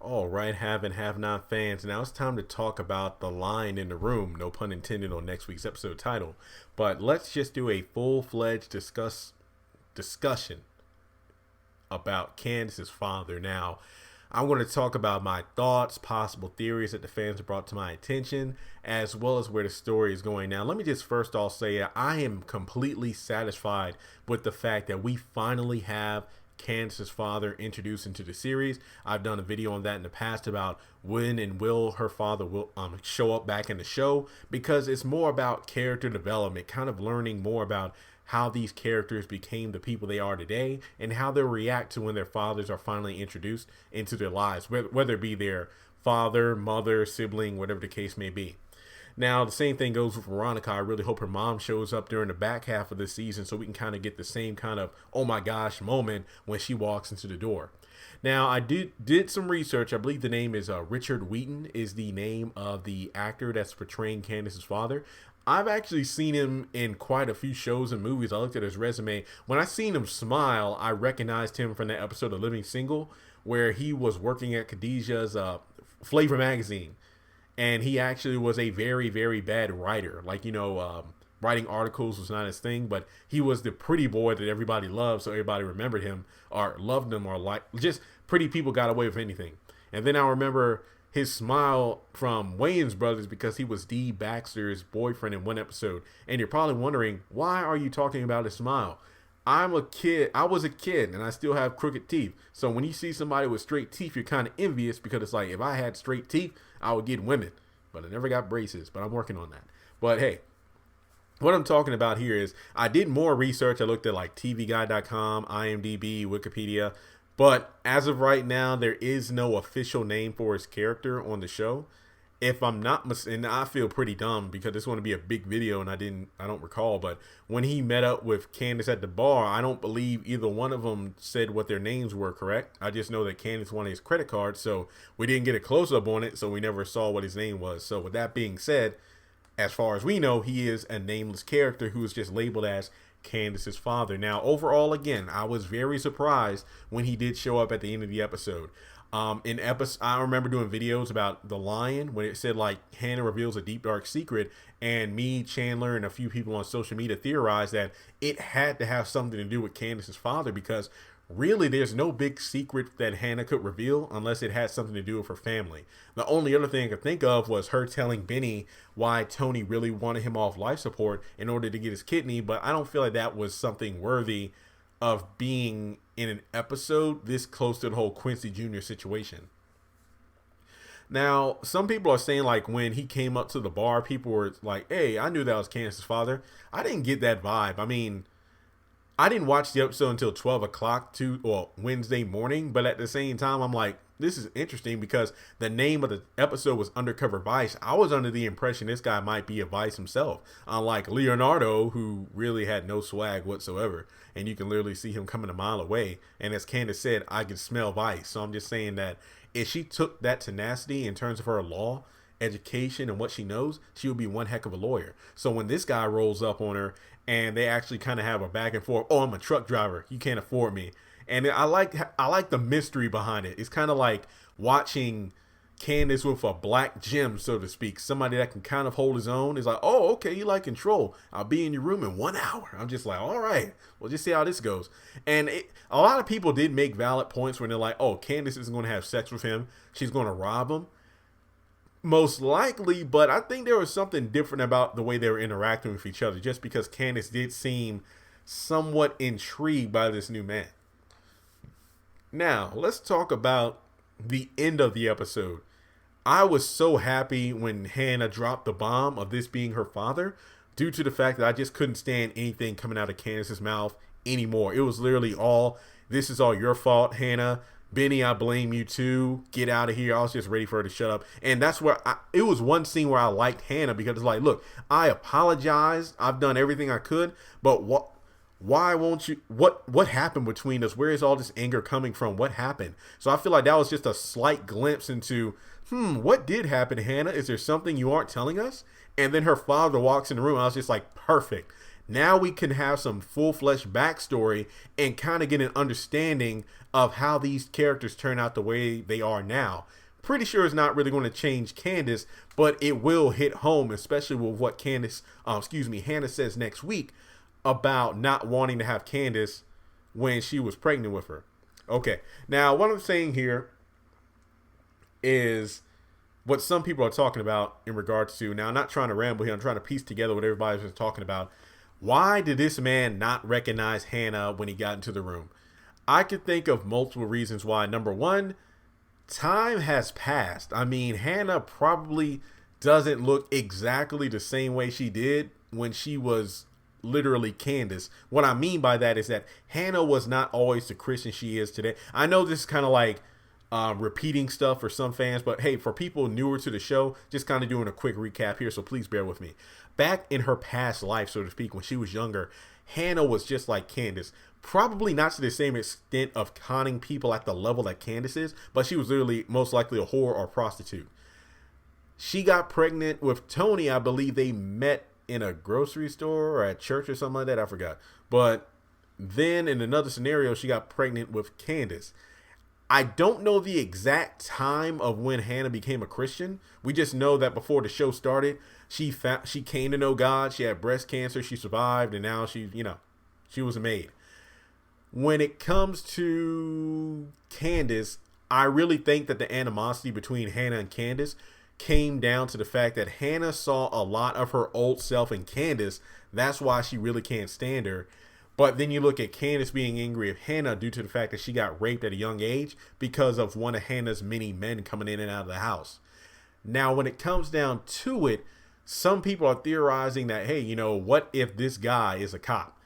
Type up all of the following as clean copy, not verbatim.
All right, have and have not fans. Now it's time to talk about the lion in the room. No pun intended on next week's episode title. But let's just do a full-fledged discussion about Candace's father. Now, I'm going to talk about my thoughts, possible theories that the fans have brought to my attention, as well as where the story is going. Now, let me just first off say that I am completely satisfied with the fact that we finally have Candace's father introduced into the series. I've done a video on that in the past about when and will her father will show up back in the show, because it's more about character development, kind of learning more about how these characters became the people they are today and how they'll react to when their fathers are finally introduced into their lives, whether it be their father, mother, sibling, whatever the case may be. Now, the same thing goes with Veronica. I really hope her mom shows up during the back half of this season so we can kind of get the same kind of, oh my gosh, moment when she walks into the door. Now, I did some research. I believe the name is Richard Wheaton is the name of the actor that's portraying Candace's father. I've actually seen him in quite a few shows and movies. I looked at his resume. When I seen him smile, I recognized him from that episode of Living Single where he was working at Khadijah's Flavor magazine. And he actually was a very, very bad writer. Like, writing articles was not his thing, but he was the pretty boy that everybody loved. So everybody remembered him or loved him, or like just pretty people got away with anything. And then I remember his smile from Wayans Brothers because he was Dee Baxter's boyfriend in one episode. And you're probably wondering, why are you talking about his smile? I'm a kid. I was a kid and I still have crooked teeth. So when you see somebody with straight teeth, you're kind of envious because it's like, if I had straight teeth, I would get women. But I never got braces, but I'm working on that. But hey, what I'm talking about here is I did more research. I looked at like tvguide.com, IMDb, Wikipedia. But as of right now, there is no official name for his character on the show. If I'm not and I feel pretty dumb because this want to be a big video and I don't recall, but when he met up with Candace at the bar, I don't believe either one of them said what their names were, correct? I just know that Candace wanted his credit card, so we didn't get a close-up on it, so we never saw what his name was. So with that being said, as far as we know, he is a nameless character who is just labeled as Candace's father. Now, overall, again, I was very surprised when he did show up at the end of the episode. I remember doing videos about the lion when it said like Hannah reveals a deep dark secret, and me, Chandler, and a few people on social media theorized that it had to have something to do with Candace's father, because really there's no big secret that Hannah could reveal unless it had something to do with her family. The only other thing I could think of was her telling Benny why Tony really wanted him off life support in order to get his kidney, but I don't feel like that was something worthy of being in an episode this close to the whole Quincy Jr. situation. Now, some people are saying like when he came up to the bar, people were like, hey, I knew that was Candace's father. I didn't get that vibe. I mean, I didn't watch the episode until 12 o'clock Wednesday morning, but at the same time, I'm like, this is interesting because the name of the episode was Undercover Vice. I was under the impression this guy might be a Vice himself, unlike Leonardo, who really had no swag whatsoever. And you can literally see him coming a mile away. And as Candace said, I can smell Vice. So I'm just saying that if she took that tenacity in terms of her law, education, and what she knows, she would be one heck of a lawyer. So when this guy rolls up on her and they actually kind of have a back and forth, oh, I'm a truck driver, you can't afford me. And I like the mystery behind it. It's kind of like watching Candace with a black gem, so to speak. Somebody that can kind of hold his own. Is like, oh, okay, you like control. I'll be in your room in 1 hour. I'm just like, all right, we'll just see how this goes. And a lot of people did make valid points when they're like, oh, Candace isn't going to have sex with him. She's going to rob him. Most likely, but I think there was something different about the way they were interacting with each other, just because Candace did seem somewhat intrigued by this new man. Now, let's talk about the end of the episode. I was so happy when Hannah dropped the bomb of this being her father, due to the fact that I just couldn't stand anything coming out of Candace's mouth anymore. It was literally all, this is all your fault, Hannah. Benny, I blame you too. Get out of here. I was just ready for her to shut up. And that's where it was one scene where I liked Hannah because it's like, look, I apologize. I've done everything I could, but why won't you? What happened between us? Where is all this anger coming from? What happened? So I feel like that was just a slight glimpse into, what did happen, Hannah? Is there something you aren't telling us? And then her father walks in the room. I was just like, perfect. Now we can have some full-fledged backstory and kind of get an understanding of how these characters turn out the way they are now. Pretty sure it's not really going to change Candace, but it will hit home, especially with what Hannah says next week about not wanting to have Candace when she was pregnant with her. Okay, now what I'm saying here is what some people are talking about in regards to, now I'm not trying to ramble here, I'm trying to piece together what everybody's been talking about. Why did this man not recognize Hannah when he got into the room? I could think of multiple reasons why. Number one, time has passed. I mean, Hannah probably doesn't look exactly the same way she did when she was literally Candace. What I mean by that is that Hannah was not always the Christian she is today. I know this is kind of like repeating stuff for some fans, but hey, for people newer to the show, just kind of doing a quick recap here, so please bear with me. Back in her past life, so to speak, when she was younger, Hannah was just like Candace. Probably not to the same extent of conning people at the level that Candace is, but she was literally most likely a whore or a prostitute. She got pregnant with Tony. I believe they met in a grocery store or at church or something like that. I forgot. But then in another scenario, she got pregnant with Candace. I don't know the exact time of when Hannah became a Christian. We just know that before the show started, she came to know God. She had breast cancer. She survived, and now she was a maid. When it comes to Candace, I really think that the animosity between Hannah and Candace came down to the fact that Hannah saw a lot of her old self in Candace. That's why she really can't stand her. But then you look at Candace being angry at Hannah due to the fact that she got raped at a young age because of one of Hannah's many men coming in and out of the house. Now, when it comes down to it, some people are theorizing that, hey, what if this guy is a cop?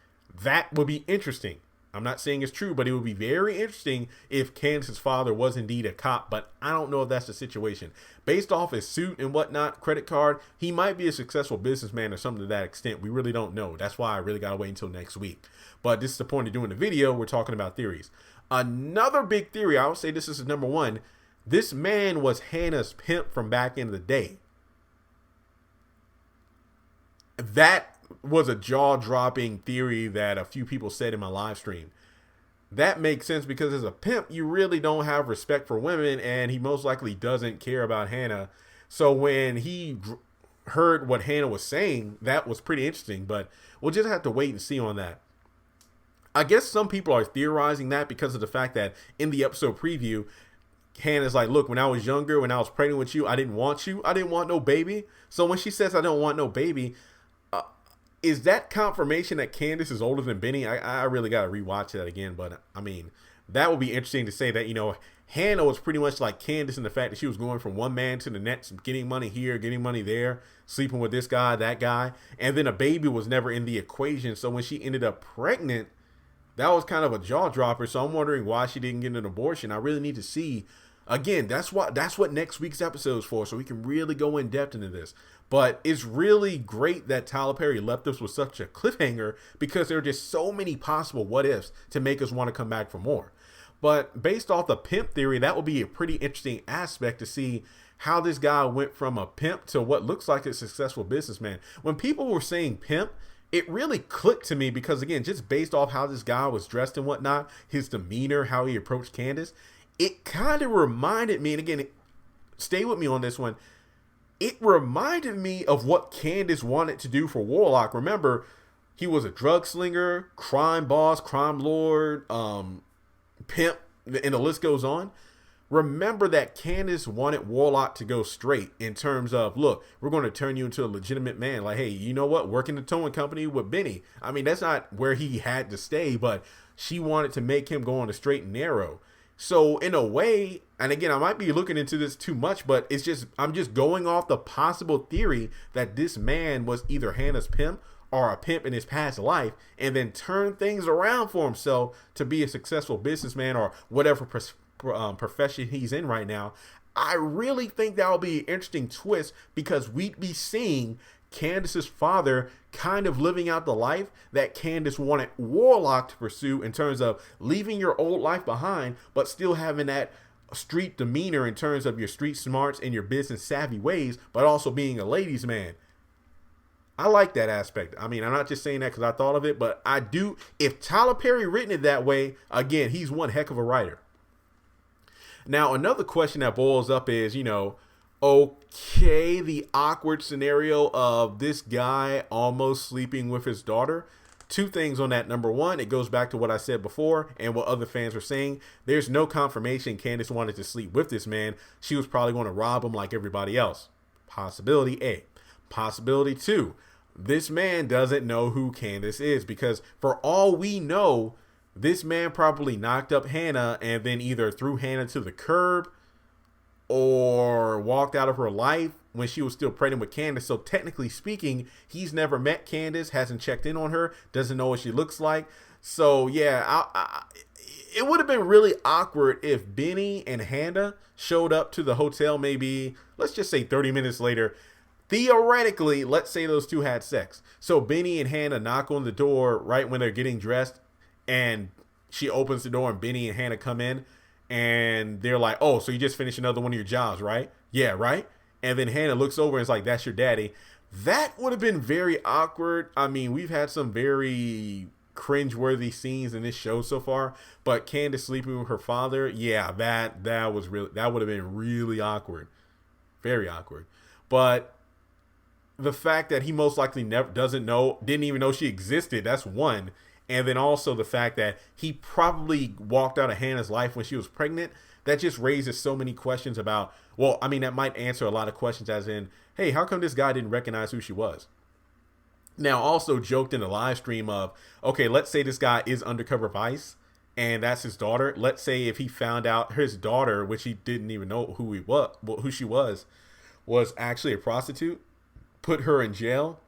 That would be interesting. I'm not saying it's true, but it would be very interesting if Candace's father was indeed a cop, but I don't know if that's the situation. Based off his suit and whatnot, credit card, he might be a successful businessman or something to that extent. We really don't know. That's why I really got to wait until next week. But this is the point of doing the video. We're talking about theories. Another big theory, I would say this is number one. This man was Hannah's pimp from back in the day. That was a jaw-dropping theory that a few people said in my live stream. That makes sense because as a pimp, you really don't have respect for women, and he most likely doesn't care about Hannah. So when he heard what Hannah was saying, that was pretty interesting, but we'll just have to wait and see on that. I guess some people are theorizing that because of the fact that in the episode preview, Hannah's like, look, when I was younger, when I was pregnant with you, I didn't want you. I didn't want no baby. So when she says I don't want no baby, is that confirmation that Candace is older than Benny? I really got to rewatch that again. But I mean, that would be interesting to say that, Hannah was pretty much like Candace in the fact that she was going from one man to the next, getting money here, getting money there, sleeping with this guy, that guy. And then a baby was never in the equation. So when she ended up pregnant, that was kind of a jaw dropper. So I'm wondering why she didn't get an abortion. I really need to see. Again, that's what next week's episode is for, so we can really go in depth into this. But it's really great that Tyler Perry left us with such a cliffhanger because there are just so many possible what ifs to make us want to come back for more. But based off the pimp theory, that would be a pretty interesting aspect to see how this guy went from a pimp to what looks like a successful businessman. When people were saying pimp, it really clicked to me because, again, just based off how this guy was dressed and whatnot, his demeanor, how he approached Candace, it kind of reminded me, and again, stay with me on this one, it reminded me of what Candace wanted to do for Warlock. Remember, he was a drug slinger, crime boss, crime lord, pimp, and the list goes on. Remember that Candace wanted Warlock to go straight in terms of, look, we're going to turn you into a legitimate man. Like, hey, you know what? Working the towing company with Benny. I mean, that's not where he had to stay, but she wanted to make him go on the straight and narrow. So in a way, and again, I might be looking into this too much, but I'm just going off the possible theory that this man was either Hannah's pimp or a pimp in his past life and then turned things around for himself to be a successful businessman or whatever profession he's in right now. I really think that would be an interesting twist because we'd be seeing Candace's father kind of living out the life that Candace wanted Warlock to pursue in terms of leaving your old life behind, but still having that street demeanor in terms of your street smarts and your business savvy ways, but also being a ladies' man. I like that aspect. I mean, I'm not just saying that because I thought of it, but I do. If Tyler Perry written it that way, again, he's one heck of a writer. Now, another question that boils up is, okay, the awkward scenario of this guy almost sleeping with his daughter. Two things on that. Number one, it goes back to what I said before and what other fans were saying. There's no confirmation Candace wanted to sleep with this man. She was probably going to rob him like everybody else. Possibility A. Possibility two, this man doesn't know who Candace is, because for all we know, this man probably knocked up Hannah and then either threw Hannah to the curb or walked out of her life when she was still pregnant with Candace. So technically speaking, he's never met Candace, hasn't checked in on her, doesn't know what she looks like. So yeah, it would have been really awkward if Benny and Hannah showed up to the hotel maybe, let's just say 30 minutes later. Theoretically, let's say those two had sex. So Benny and Hannah knock on the door right when they're getting dressed, and she opens the door and Benny and Hannah come in, and they're like, oh, so you just finished another one of your jobs, right? Yeah, right? And then Hannah looks over and is like, that's your daddy. That would have been very awkward. I mean, we've had some very cringeworthy scenes in this show so far, but Candace sleeping with her father, yeah, that would have been really awkward. Very awkward. But the fact that he most likely didn't even know she existed, that's one. And then also the fact that he probably walked out of Hannah's life when she was pregnant, that just raises so many questions about, well, I mean, that might answer a lot of questions as in, hey, how come this guy didn't recognize who she was? Now, also joked in the live stream of, okay, let's say this guy is undercover Vice and that's his daughter. Let's say if he found out his daughter, which he didn't even know who she was actually a prostitute, put her in jail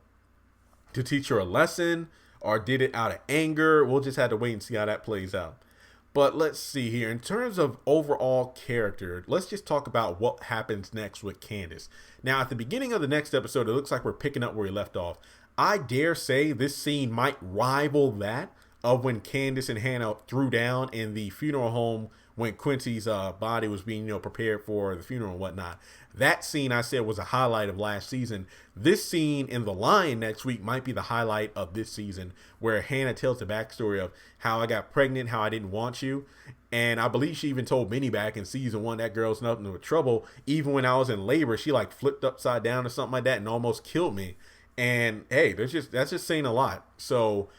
to teach her a lesson, or did it out of anger. We'll just have to wait and see how that plays out. But let's see here. In terms of overall character, let's just talk about what happens next with Candace. Now, at the beginning of the next episode, it looks like we're picking up where we left off. I dare say this scene might rival that of when Candace and Hannah threw down in the funeral home when Quincy's body was being prepared for the funeral and whatnot. That scene, I said, was a highlight of last season. This scene in The Lion next week might be the highlight of this season, where Hannah tells the backstory of how I got pregnant, how I didn't want you. And I believe she even told Benny back in season 1 that girl's nothing but trouble. Even when I was in labor, she like flipped upside down or something like that and almost killed me. And hey, that's just saying a lot. So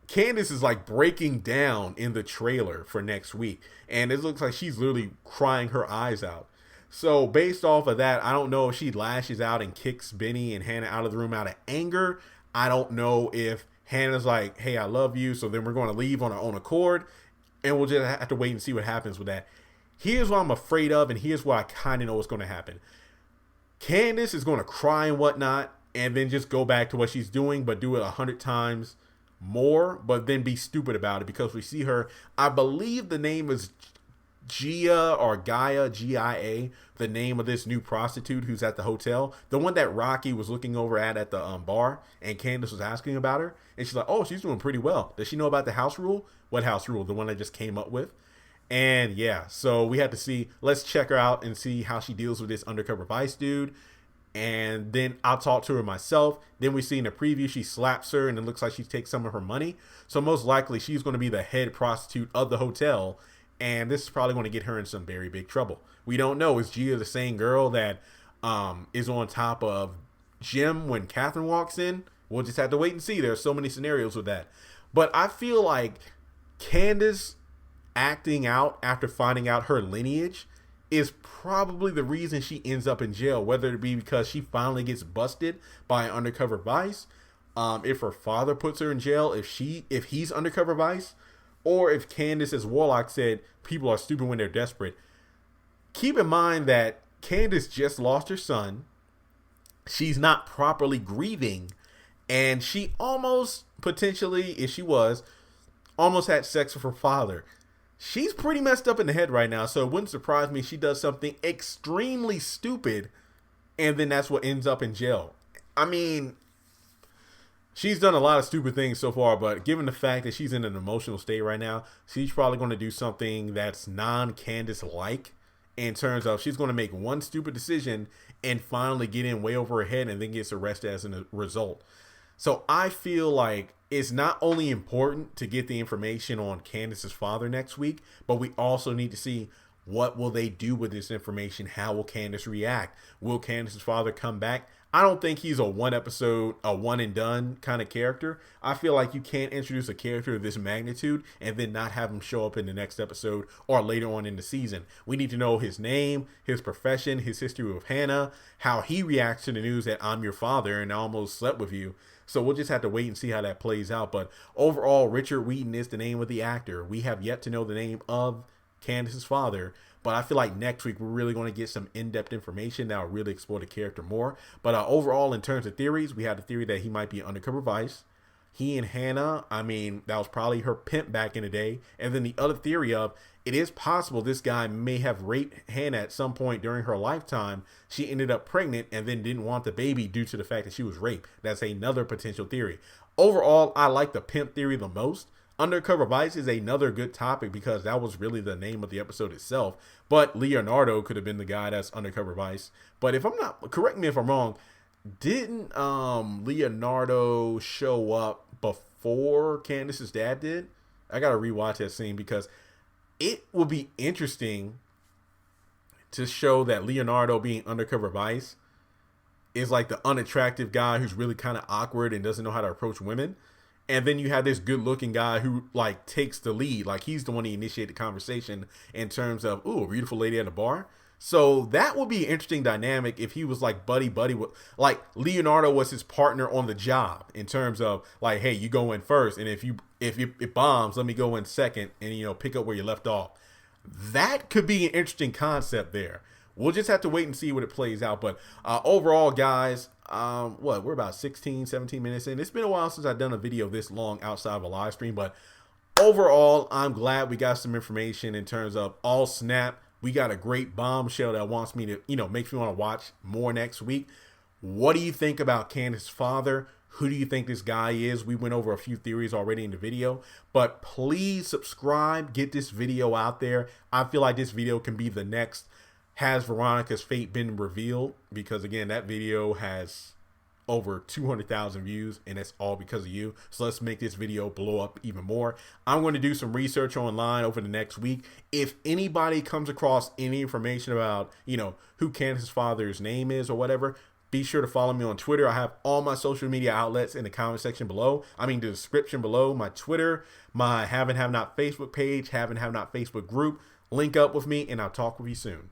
Candace is like breaking down in the trailer for next week, and it looks like she's literally crying her eyes out. So based off of that, I don't know if she lashes out and kicks Benny and Hannah out of the room out of anger. I don't know if Hannah's like, hey, I love you, so then we're going to leave on our own accord, and we'll just have to wait and see what happens with that. Here's what I'm afraid of, and here's what I kind of know what's going to happen. Candace is going to cry and whatnot, and then just go back to what she's doing, but do it 100 times more, but then be stupid about it, because we see her, I believe the name is Gia or Gaia, Gia, the name of this new prostitute who's at the hotel, the one that Rocky was looking over at the bar, and Candace was asking about her, and she's like, oh, she's doing pretty well. Does she know about the house rule? What house rule? The one I just came up with. And yeah, so we had to see, let's check her out and see how she deals with this undercover Vice dude. And then I'll talk to her myself. Then we see in the preview, she slaps her and it looks like she takes some of her money. So most likely she's going to be the head prostitute of the hotel. And this is probably going to get her in some very big trouble. We don't know. Is Gia the same girl that is on top of Jim when Catherine walks in? We'll just have to wait and see. There are so many scenarios with that. But I feel like Candace acting out after finding out her lineage is probably the reason she ends up in jail, whether it be because she finally gets busted by an undercover Vice, if her father puts her in jail, if he's undercover Vice, or if Candace, as Warlock said, people are stupid when they're desperate. Keep in mind that Candace just lost her son. She's not properly grieving, and she almost, potentially, if she was, almost had sex with her father. She's pretty messed up in the head right now, so it wouldn't surprise me if she does something extremely stupid, and then that's what ends up in jail. I mean, she's done a lot of stupid things so far, but given the fact that she's in an emotional state right now, she's probably going to do something that's non-Candace-like, in terms of she's going to make one stupid decision and finally get in way over her head and then gets arrested as a result. So I feel like it's not only important to get the information on Candace's father next week, but we also need to see what will they do with this information. How will Candace react? Will Candace's father come back? I don't think he's a one episode, a one and done kind of character. I feel like you can't introduce a character of this magnitude and then not have him show up in the next episode or later on in the season. We need to know his name, his profession, his history with Hannah, how he reacts to the news that I'm your father and I almost slept with you. So we'll just have to wait and see how that plays out. But overall, Richard Wheaton is the name of the actor. We have yet to know the name of Candace's father, but I feel like next week we're really going to get some in-depth information that will really explore the character more. But overall, in terms of theories, we have the theory that he might be undercover vice. He and Hannah, I mean, that was probably her pimp back in the day. And then the other theory of it is possible this guy may have raped Hannah at some point during her lifetime. She ended up pregnant and then didn't want the baby due to the fact that she was raped. That's another potential theory. Overall, I like the pimp theory the most. Undercover Vice is another good topic because that was really the name of the episode itself. But Leonardo could have been the guy that's Undercover Vice. But if I'm not, correct me if I'm wrong, didn't Leonardo show up before Candace's dad did? I gotta rewatch that scene because it will be interesting to show that Leonardo being Undercover Vice is like the unattractive guy who's really kind of awkward and doesn't know how to approach women. And then you have this good looking guy who like takes the lead. Like he's the one who initiated the conversation in terms of, ooh, a beautiful lady at a bar. So that would be an interesting dynamic if he was like buddy with, like Leonardo was his partner on the job in terms of like, hey, you go in first. And if it bombs, let me go in second and, you know, pick up where you left off. That could be an interesting concept there. We'll just have to wait and see what it plays out. But overall, guys, we're about 16, 17 minutes in. It's been a while since I've done a video this long outside of a live stream. But overall, I'm glad we got some information in terms of all snap. We got a great bombshell that wants me to, you know, makes me want to watch more next week. What do you think about Candace's father? Who do you think this guy is? We went over a few theories already in the video, but please subscribe, get this video out there. I feel like this video can be the next Has Veronica's Fate Been Revealed? Because again, that video has over 200,000 views and it's all because of you. So let's make this video blow up even more. I'm going to do some research online over the next week. If anybody comes across any information about, you know, who Candace's father's name is or whatever, be sure to follow me on Twitter. I have all my social media outlets in the comment section below. I mean, the description below. My Twitter, my Have and Have Not Facebook page, Have and Have Not Facebook group. Link up with me and I'll talk with you soon.